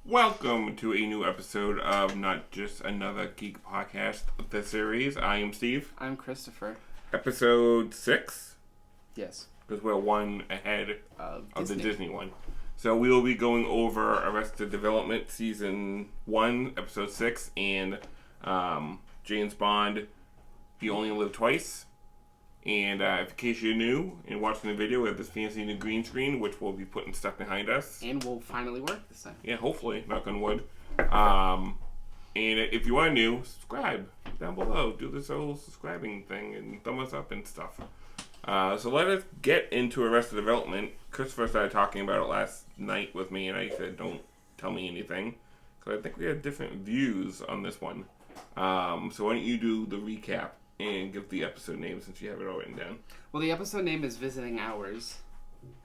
Welcome to a new episode of Not Just Another Geek Podcast, the series. I am Steve. I'm Christopher. Episode 6? Yes. Because we're one ahead of Disney. the Disney one. So we will be going over Arrested Development Season 1, Episode 6, and James Bond, You Only Live Twice. And in case you're new and watching the video, we have this fancy new green screen, which we'll be putting stuff behind us. And will finally work this time. Yeah, hopefully. Knock on wood. And if you are new, subscribe down below. Do this whole subscribing thing and thumb us up and stuff. So let us get into Arrested Development. Christopher started talking about it last night with me, and I said, don't tell me anything. Because I think we have different views on this one. So why don't you do the recap and give the episode name since you have it all written down. Well, the episode name is Visiting Hours.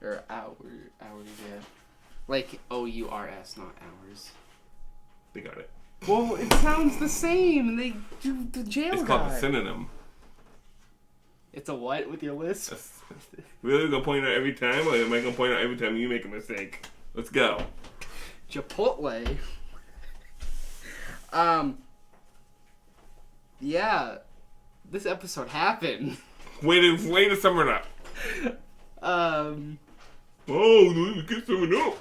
Or hours, yeah. Like O-U-R-S, not hours. They got it. Well, it sounds the same. They do the jail It's guy. called the synonym. It's a what with your list? Really gonna point out every time, or am I gonna point out every time you make a mistake? Let's go. Chipotle. Yeah. This episode happened. Way to sum it up. Oh, we get someone up.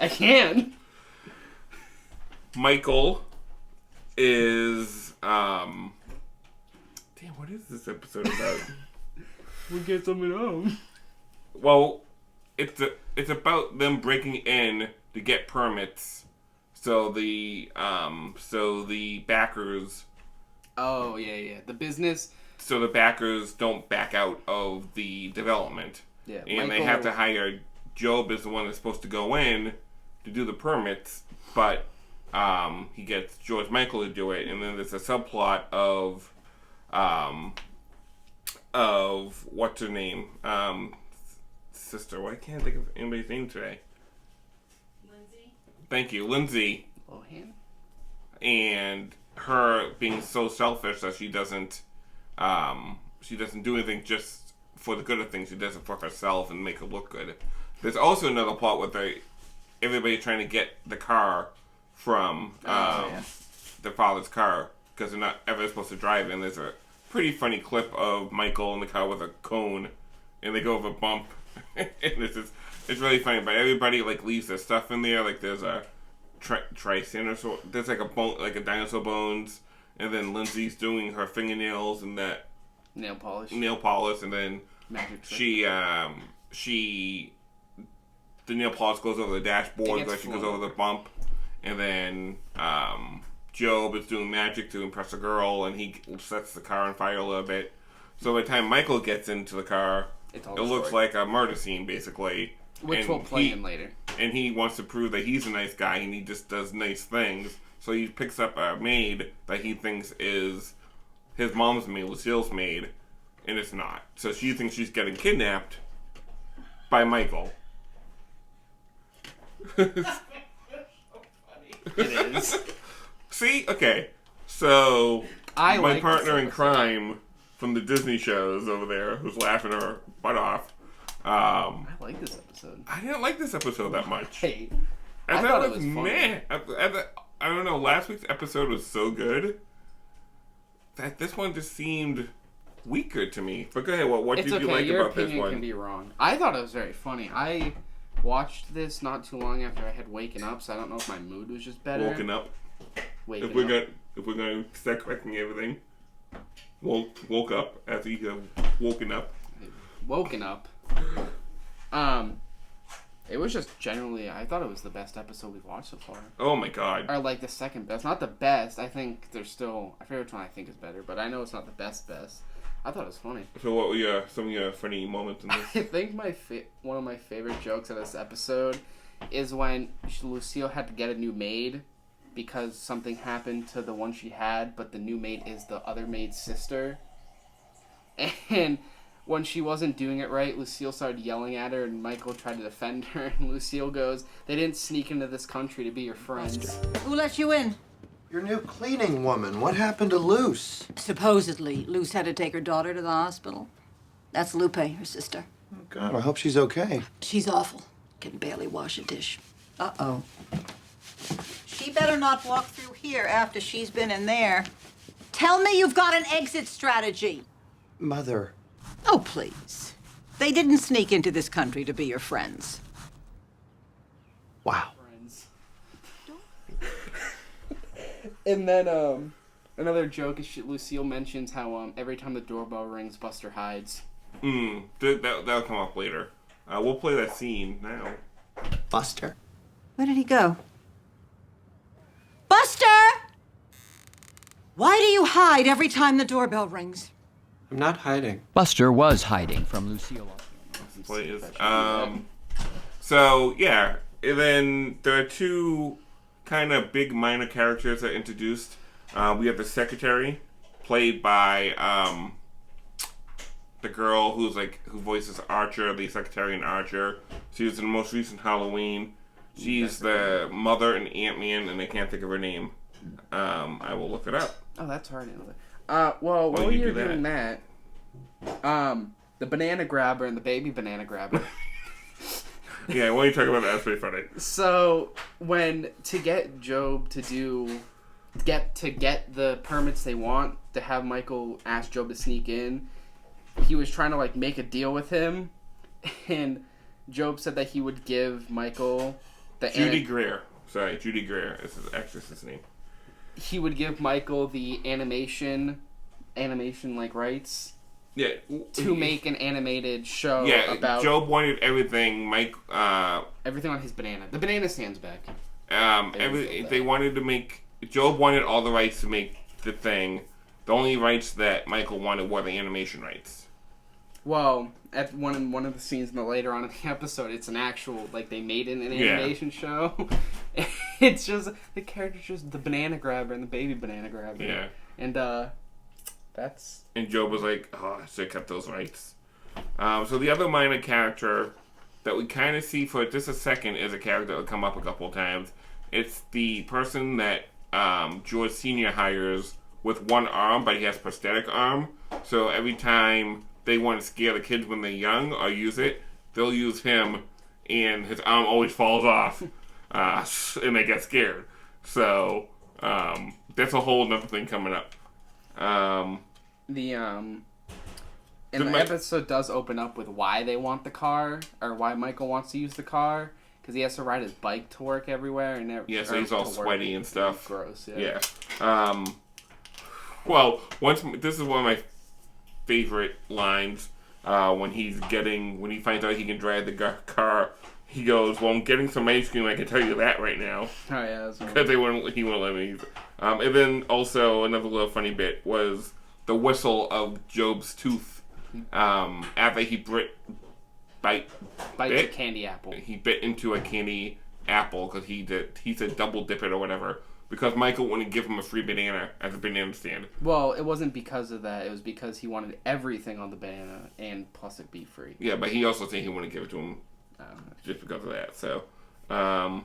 I can. Michael is damn, what is this episode about? We'll get something home. Well, it's about them breaking in to get permits, so the backers. Oh, yeah. The business. So the backers don't back out of the development. Yeah. And they have to hire Job as the one that's supposed to go in to do the permits, but he gets George Michael to do it, and then there's a subplot of what's her name? Sister. Why can't I think of anybody's name today? Lindsay. Thank you, Lindsay. Lohan? And her being so selfish that she doesn't do anything just for the good of things. She does it for herself and make her look good. There's also another plot with everybody trying to get the car from the father's car because they're not ever supposed to drive. And there's a pretty funny clip of Michael in the car with a cone, and they go over a bump, and it's really funny. But everybody leaves their stuff in there. Like there's a Triceratops. There's a bone, like a dinosaur bones, and then Lindsay's doing her fingernails and that Nail polish, and then magic trick. the nail polish goes over the dashboard, like she goes over the bump, and then Job is doing magic to impress a girl, and he sets the car on fire a little bit. So by the time Michael gets into the car, it looks like a murder scene basically. Which we'll play in later. And he wants to prove that he's a nice guy and he just does nice things. So he picks up a maid that he thinks is his mom's maid, Lucille's maid, and it's not. So she thinks she's getting kidnapped by Michael. It is. See? Okay. So my like partner in crime from the Disney shows over there, who's laughing her butt off, I like this episode. I didn't like this episode that much. Hey, I thought it was funny. meh. I don't know. Last week's episode was so good that this one just seemed weaker to me. But go ahead. What did you like Your about this opinion one? can be wrong. I thought it was very funny. I watched this not too long after I had waken up, so I don't know if my mood was just better. Woken up. Waking If we're up. gonna start correcting everything, woke up after you have woken up. Woken up. It was just generally, I thought it was the best episode we've watched so far. Oh my god. Or like the second best. Not the best. I think there's still, I forget which one I think is better, but I know it's not the best. I thought it was funny. So what were some of your funny moments in this? I think one of my favorite jokes of this episode is when Lucille had to get a new maid because something happened to the one she had, but the new maid is the other maid's sister. And when she wasn't doing it right, Lucille started yelling at her, and Michael tried to defend her, and Lucille goes, "They didn't sneak into this country to be your friends." Who let you in? Your new cleaning woman. What happened to Luce? Supposedly, Luce had to take her daughter to the hospital. That's Lupe, her sister. Oh, God, I hope she's okay. She's awful. Can barely wash a dish. Uh-oh. She better not walk through here after she's been in there. Tell me you've got an exit strategy. Mother. Oh, please. They didn't sneak into this country to be your friends. Wow. Friends. And then another joke is Lucille mentions how every time the doorbell rings, Buster hides. That'll come up later. We'll play that scene now. Buster. Where did he go? Buster! Why do you hide every time the doorbell rings? I'm not hiding. Buster was hiding from Lucille. Plays. So yeah, and then there are two kind of big minor characters that are introduced. We have the secretary, played by the girl who voices Archer, the secretary in Archer. She was in the most recent Halloween. She's the mother in Ant-Man, and I can't think of her name. I will look it up. Oh, that's hard. Well, while you're doing that, the banana grabber and the baby banana grabber. Yeah, why don't you talk about that? That's pretty funny. So to get Job to get the permits they want to have Michael ask Job to sneak in, he was trying to make a deal with him, and Job said that he would give Michael the Judy Greer is his actress's name. He would give Michael the animation rights. Yeah, to make an animated show about Job wanted everything. Everything on his banana. The banana stands back. They wanted to make. Job wanted all the rights to make the thing. The only rights that Michael wanted were the animation rights. Well, at one of the scenes later on in the episode, it's an actual they made an animation show. It's just the character's just the banana grabber and the baby banana grabber. Yeah, and that's. And Job was like, "Oh, I should have kept those rights." So the other minor character that we kind of see for just a second is a character that will come up a couple of times. It's the person that George Sr. hires with one arm, but he has prosthetic arm. So every time they want to scare the kids when they're young or use it, they'll use him, and his arm always falls off, and they get scared. So that's a whole other thing coming up. The episode does open up with why they want the car, or why Michael wants to use the car, because he has to ride his bike to work everywhere, and so he's all sweaty and stuff. Gross. Yeah. Well, this is one of my favorite lines when he finds out he can drive the car. He goes, "Well, I'm getting some ice cream. I can tell you that right now." Oh yeah, because he wouldn't let me use it. And then also another little funny bit was the whistle of Job's tooth after he bites a candy apple. He bit into a candy apple because he said double dip it or whatever, because Michael wouldn't give him a free banana at the banana stand. Well, it wasn't because of that. It was because he wanted everything on the banana and plus it be free. Yeah, but he also said he wouldn't give it to him just because of that. So, I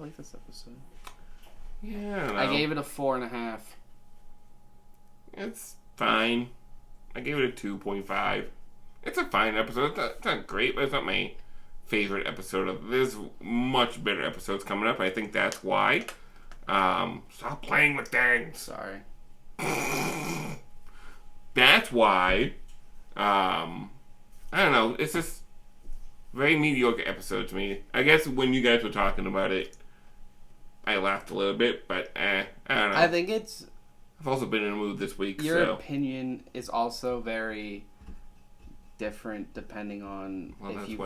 like this episode. Yeah, I gave it a 4.5. It's fine. I gave it a 2.5. It's a fine episode. It's not great, but it's not my favorite episode. There's much better episodes coming up. I think that's why. Stop playing with things. Sorry. That's why. I don't know. It's just very mediocre episode to me. I guess when you guys were talking about it, I laughed a little bit, but I don't know. I think it's... I've also been in a mood this week, Your opinion is also very different depending on if you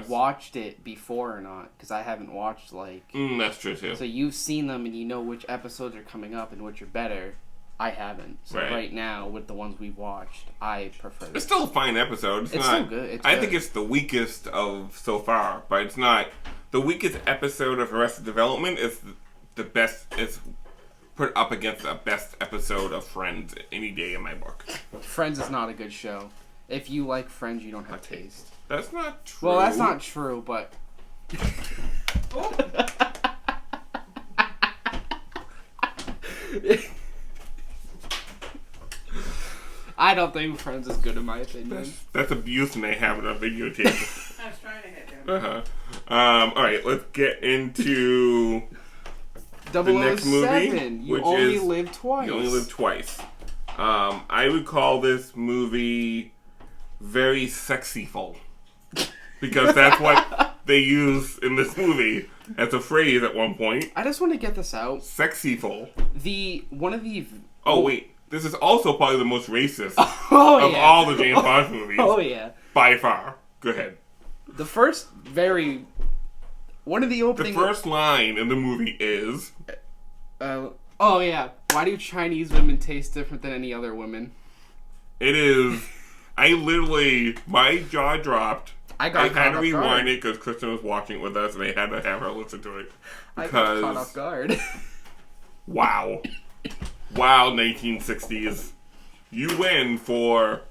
watched it before or not, because I haven't watched that's true too. So you've seen them and you know which episodes are coming up and which are better. I haven't. So right now, with the ones we've watched, I prefer this. It's still a fine episode. It's not, still good. I think it's the weakest of so far, but it's not the weakest episode of Arrested Development. Is the best. It's put up against the best episode of Friends any day in my book. Friends is not a good show. If you like Friends, you don't have taste. That's not true. Well, that's not true, but... I don't think Friends is good in my opinion. That's abuse and they have it on videotape. I was trying to hit him. All right, let's get into the next movie, You which only is live twice. You Only Live Twice. I would call this movie very sexyful. Because that's what they use in this movie as a phrase at one point. I just want to get this out. Sexyful. One of the... Oh, wait. This is also probably the most racist of yeah. all the James Bond movies. Oh, yeah. By far. Go ahead. The first one of the opening... The first line in the movie is... oh, yeah. Why do Chinese women taste different than any other women? It is... my jaw dropped. I had to rewind it because Kristen was watching it with us and they had to have her listen to it. Because... I got caught off guard. Wow. Wow, 1960s. You win for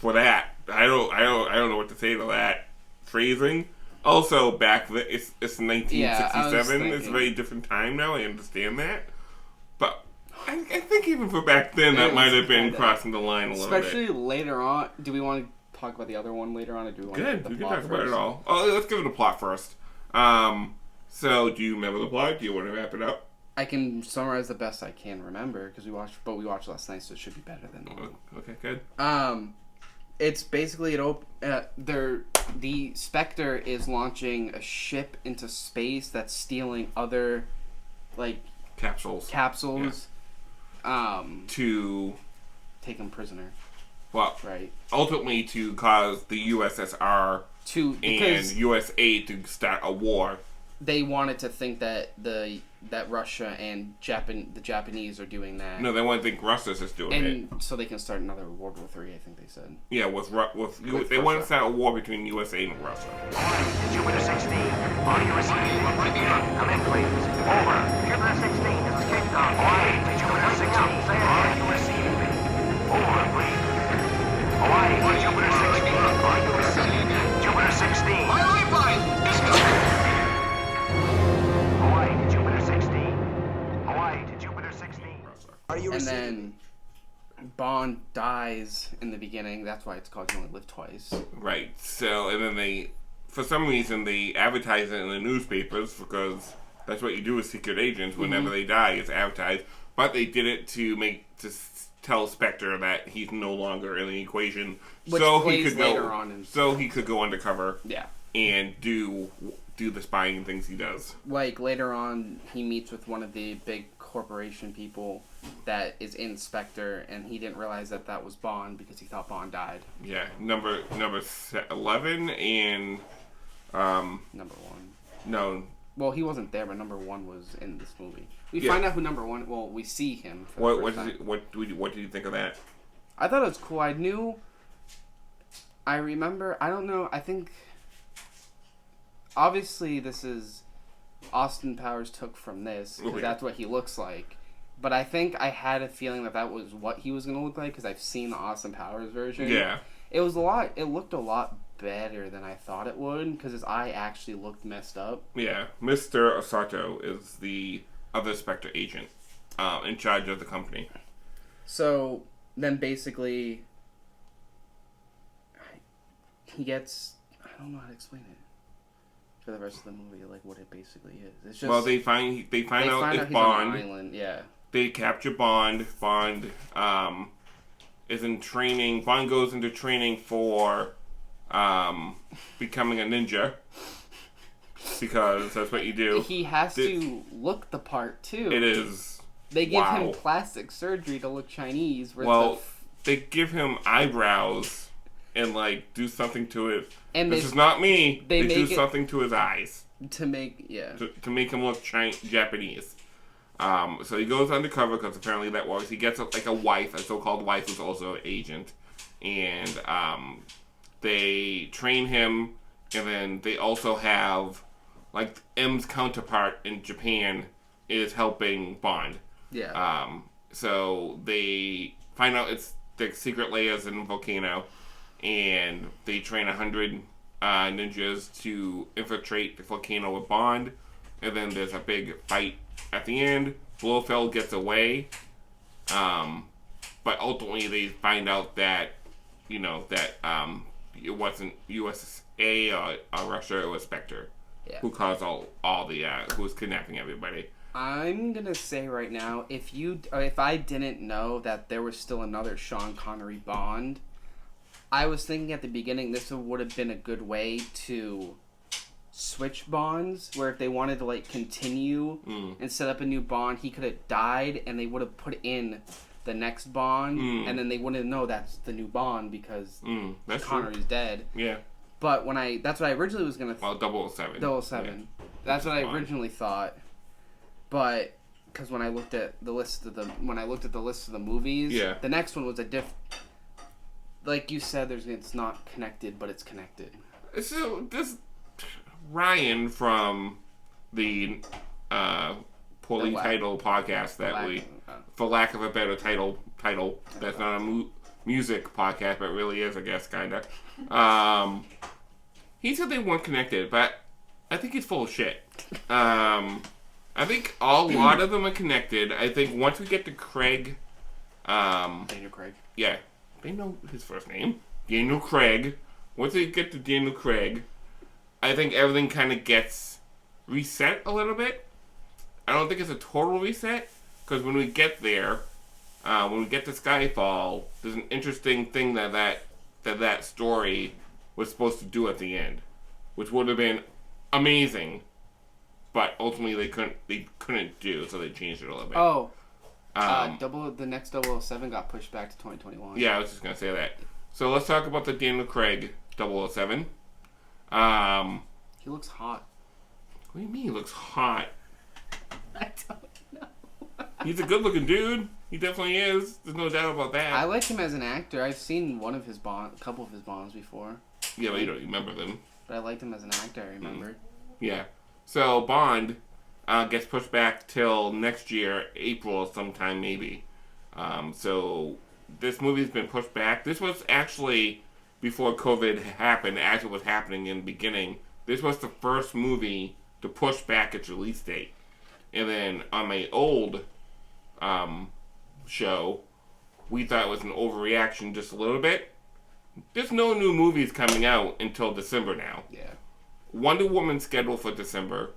that. I don't know what to say to that phrasing. Also, back then, it's 1967. It's a very different time now. I understand that. But I think even for back then, that might have been crossing the line a little bit. Especially later on. Do we want to talk about the other one later on, or do we want to get the plot we can talk first? about it all. Oh, let's give it a plot first. So, do you remember the plot? Do you want to wrap it up? I can summarize the best I can remember because we watched last night, so it should be better than normal. Okay, good. It's basically the Spectre is launching a ship into space that's stealing other capsules. To take them prisoner. Well, right. Ultimately, to cause the USSR and USA to start a war. They wanted to think that Russia and the Japanese are doing that. No, they want to think Russia's just doing it, and so they can start another World War III. I think they said. Yeah, they want to start a war between USA and Russia. Jupiter 16, audio received. Come in, please. Over. Jupiter 16, this is Kickdown. Hawaii to Jupiter 16, audio received. Over, please. Hawaii to Jupiter 16, audio received. Jupiter 16. And then Bond dies in the beginning. That's why it's called You Only Live Twice. Right. So, and then for some reason, they advertise it in the newspapers because that's what you do with secret agents. Whenever they die, it's advertised. But they did it to tell Spectre that he's no longer in the equation, so he could go undercover. Yeah. And do the spying things he does. Like later on, he meets with one of the big corporation people that is in Spectre, and he didn't realize that was Bond because he thought Bond died. Yeah, number 11 and number 1. No. Well, he wasn't there, but number 1 was in this movie. We find out who number 1. Well, we see him. For the first time. What did you think of that? I thought it was cool. I remember. I don't know. I think. Obviously, this is Austin Powers took from this because that's what he looks like. But I think I had a feeling that was what he was going to look like because I've seen the Austin Powers version. Yeah. It looked a lot better than I thought it would because his eye actually looked messed up. Yeah. Mr. Osato is the other Spectre agent in charge of the company. So then basically he gets... I don't know how to explain it. For the rest of the movie, like what it basically is. It's just they find out it's he's Bond. On an island, yeah. They capture Bond. Bond is in training. Bond goes into training for becoming a ninja because that's what you do. He has to look the part too. It is. They give him plastic surgery to look Chinese. They give him eyebrows and do something to it. And this is not me. They do something to his eyes to make to make him look Japanese. So he goes undercover because apparently that works. He gets a wife, a so-called wife who's also an agent, and they train him. And then they also have M's counterpart in Japan is helping Bond. Yeah. So they find out it's the secret layers in a volcano. And they train 100 ninjas to infiltrate the volcano with Bond. And then there's a big fight at the end. Blofeld gets away. But ultimately they find out that, it wasn't USA or Russia. It was Spectre, who caused all the who was kidnapping everybody. I'm gonna say right now, if I didn't know that there was still another Sean Connery Bond, I was thinking at the beginning this would have been a good way to switch Bonds, where if they wanted to like continue and set up a new Bond, he could have died and they would have put in the next Bond, and then they wouldn't know that's the new Bond because Connery's dead. Yeah. But that's what I originally was gonna. 007. 007. Yeah. That's what I originally thought. But because when I looked at the list of the movies, the next one was like you said, it's not connected, but it's connected. So this Ryan from the poorly titled podcast for lack of a better title that's not a music podcast, but really is, I guess, kind of. He said they weren't connected, but I think he's full of shit. I think a lot of them are connected. I think once we get to Craig... Daniel Craig. Yeah. They know his first name. Daniel Craig. Once we get to Daniel Craig, I think everything kind of gets reset a little bit. I don't think it's a total reset, because when we get there, when we get to Skyfall, there's an interesting thing that story was supposed to do at the end, which would have been amazing. But ultimately, they couldn't do, so they changed it a little bit. Oh, the next 007 got pushed back to 2021. Yeah, I was just gonna say that. So let's talk about the Daniel Craig 007. He looks hot. What do you mean he looks hot? I don't know. He's a good-looking dude. He definitely is. There's no doubt about that. I like him as an actor. I've seen a couple of his Bonds before. Yeah, but you don't remember them. But I liked him as an actor. I remember. Yeah. So Bond gets pushed back till next year, April sometime maybe. So this movie's been pushed back. This was actually before COVID happened, as it was happening in the beginning. This was the first movie to push back its release date. And then on my old show, we thought it was an overreaction just a little bit. There's no new movies coming out until December now. Yeah. Wonder Woman's scheduled for December,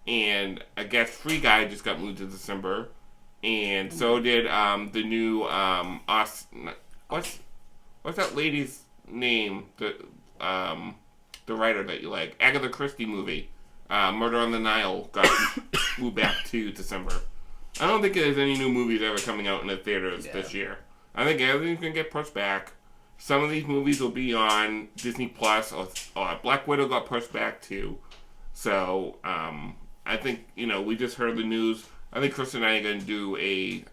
and I guess Free Guy just got moved to December, and so did the new what's that lady's name? The writer that you like, Agatha Christie movie, Murder on the Nile, got moved back to December. I don't think there's any new movies ever coming out in the theaters this year. I think everything's gonna get pushed back. Some of these movies will be on Disney Plus, or Black Widow got pushed back too. So, I think, we just heard the news. I think Chris and I are going to do a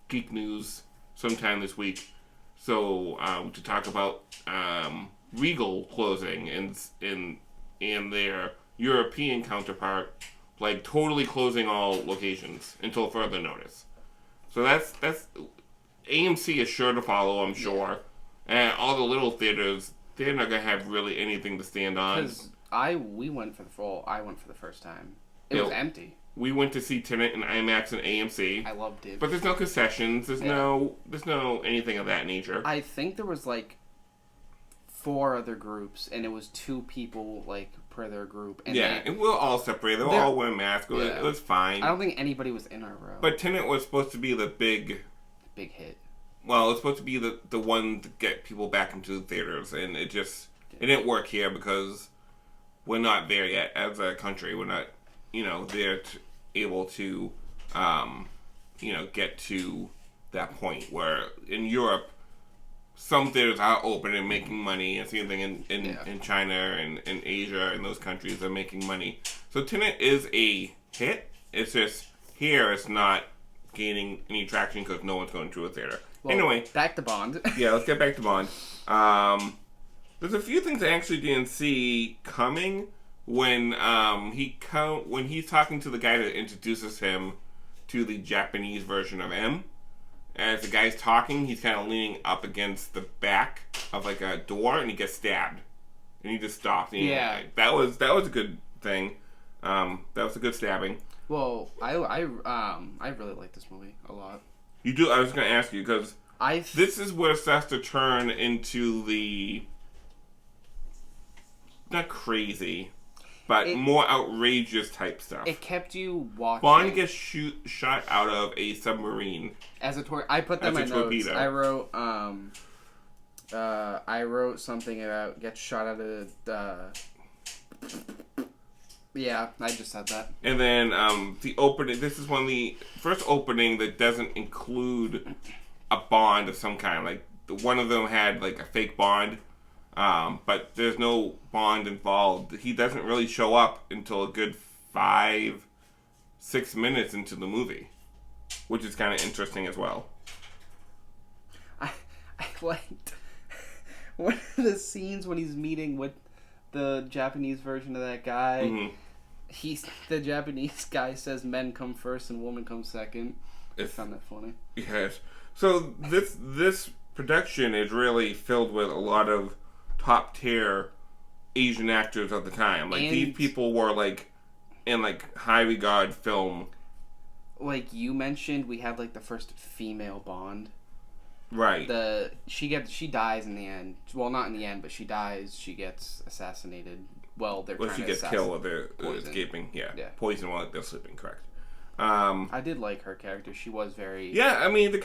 Geek News sometime this week. So, to talk about Regal closing and their European counterpart, like totally closing all locations until further notice. So that's AMC is sure to follow, I'm sure. And all the little theaters, they're not gonna have really anything to stand on. Because I went for the first time. It was empty. We went to see Tenet in IMAX and AMC. I loved it. But there's no concessions. There's no anything of that nature. I think there was like 4 other groups, and it was 2 people like per their group. And and we're all separated. They're all wearing masks. It was fine. I don't think anybody was in our row. But Tenet was supposed to be the big hit. Well, it's supposed to be the one to get people back into the theaters, and it didn't work here because we're not there yet as a country. We're not, there able to, get to that point where in Europe, some theaters are open and making money, and same thing in China and in Asia and those countries are making money. So Tenet is a hit. It's just here it's not gaining any traction because no one's going to a theater. Well, anyway, back to Bond. Yeah, let's get back to Bond. There's a few things I actually didn't see coming when he's talking to the guy that introduces him to the Japanese version of M. As the guy's talking, he's kind of leaning up against the back of like a door, and he gets stabbed, and he just stops. That was a good thing. That was a good stabbing. Well, I really like this movie a lot. You do? I was going to ask you, because this is where it starts to turn into the not crazy, but more outrageous type stuff. It kept you watching. Bond gets shot out of a submarine. As a I put that in my notes. torpedo. I wrote something about gets shot out of yeah, I just said that. And then the opening. This is one of the first opening that doesn't include a Bond of some kind. Like one of them had like a fake Bond, but there's no Bond involved. He doesn't really show up until a good 5-6 minutes into the movie, which is kind of interesting as well. I liked one of the scenes when he's meeting with the Japanese version of that guy. Mm-hmm. The Japanese guy says men come first and woman comes second. I found that funny. Yes. So this production is really filled with a lot of top tier Asian actors of the time. Like these people were like in like high regard film. Like you mentioned, we had like the first female Bond. Right. She dies in the end. Well, not in the end, but she dies. She gets assassinated. Well, she gets killed while they're escaping. Yeah. Poison while they're sleeping. Correct. I did like her character. She was very. Yeah, I mean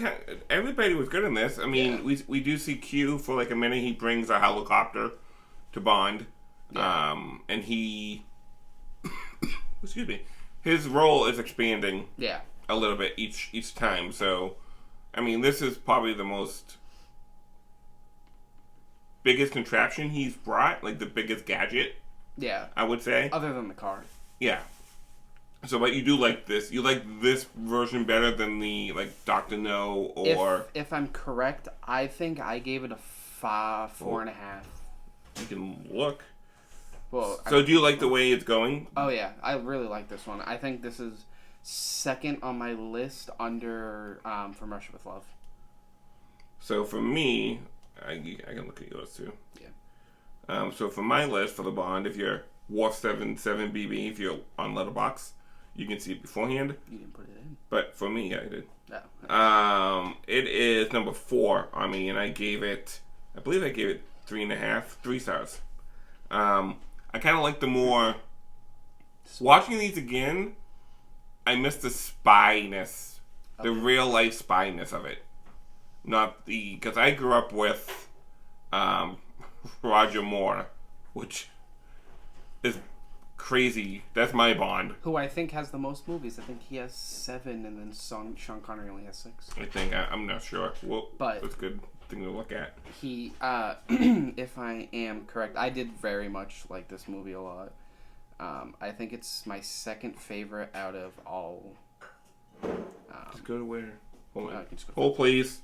everybody was good in this. I mean, we do see Q for like a minute. He brings a helicopter to Bond, and he. Excuse me. His role is expanding. Yeah. A little bit each time. So, I mean, this is probably the most biggest contraption he's brought, like the biggest gadget. Yeah. I would say. Other than the car. Yeah. So, but you do like this. You like this version better than the, like, Dr. No or... If I'm correct, I think I gave it a 4.5. You can look. Well, so do you like the way it's going? Oh, yeah. I really like this one. I think this is second on my list under From Russia with Love. So for me, I can look at yours too. Yeah. So for my list for the Bond, if you're Wolf77BB, if you're on Letterboxd, you can see it beforehand. You didn't put it in. But for me, yeah, I did. Oh. It is number 4 on me, and I believe I gave it 3.5, 3 stars. I kind of like the more... Watching these again, I miss the spy-ness. The real-life spy-ness of it. Not the... Because I grew up with Roger Moore, which is crazy. That's my Bond. Who I think has the most movies. I think he has 7, and then Sean Connery only has 6. I think. I'm not sure. Well, but that's a good thing to look at. He, if I am correct, I did very much like this movie a lot. I think it's my second favorite out of all. Just go to where? Hold on. Just go Hold, please.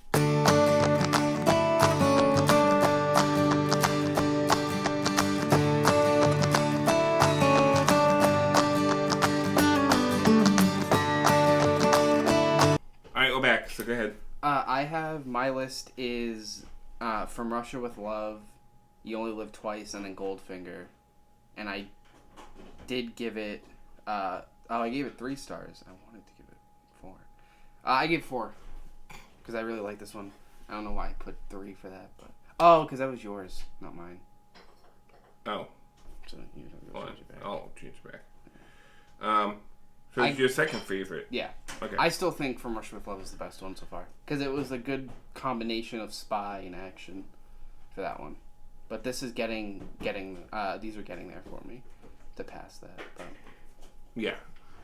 Alright, go back. So go ahead. I have my list is From Russia with Love, You Only Live Twice, and then Goldfinger. And I did give it I gave it 3 stars. I wanted to give it 4. I gave 4 because I really like this one. I don't know why I put 3 for that, but because that was yours, not mine. Oh. So you change it back. I'll change it back. So it's your second favorite. Yeah. Okay. I still think From Russia with Love is the best one so far because it was a good combination of spy and action for that one. But this is getting these are getting there for me to pass that. But. Yeah.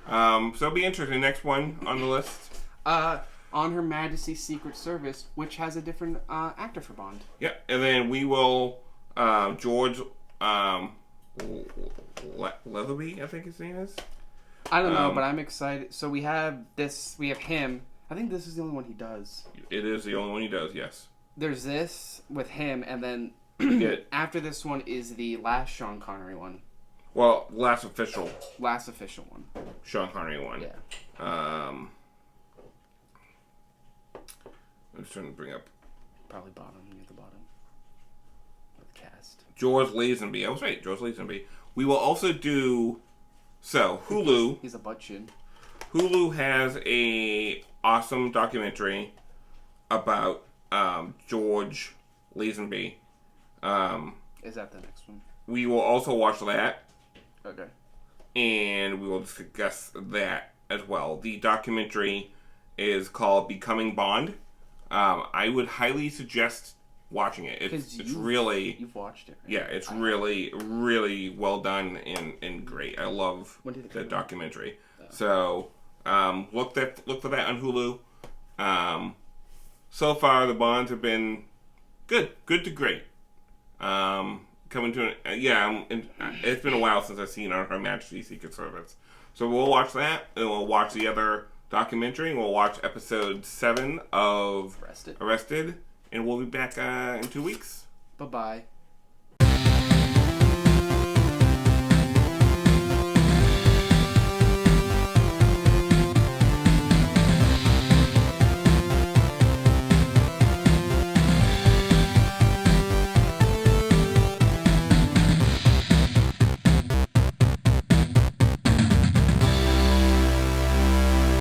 So it'll be interesting. Next one on the list. On Her Majesty's Secret Service, which has a different actor for Bond. Yeah, and then we will George Leatherby, I think his name is. I don't know, but I'm excited. So we have him. I think this is the only one he does. It is the only one he does, yes. There's this with him, and then after this one is the last Sean Connery one. Well, last official one. Sean Connery one. Yeah. I'm just trying to bring up. Probably near the bottom. Of the cast. George Lazenby. I was right, George Lazenby. We will also do. So Hulu. He's a butt chin. Hulu has a awesome documentary about George Lazenby. Is that the next one? we will also watch that. Okay. And we will discuss that as well. The documentary is called Becoming Bond. I would highly suggest watching it. It's really... You've watched it, right? Yeah, it's really, really well done and great. I love the documentary. So, look for that on Hulu. So far, the Bonds have been good to great. Coming to it's been a while since I've seen Her Majesty's Secret Service. So we'll watch that, and we'll watch the other documentary, and we'll watch episode 7 of Arrested, and we'll be back in 2 weeks. Bye-bye.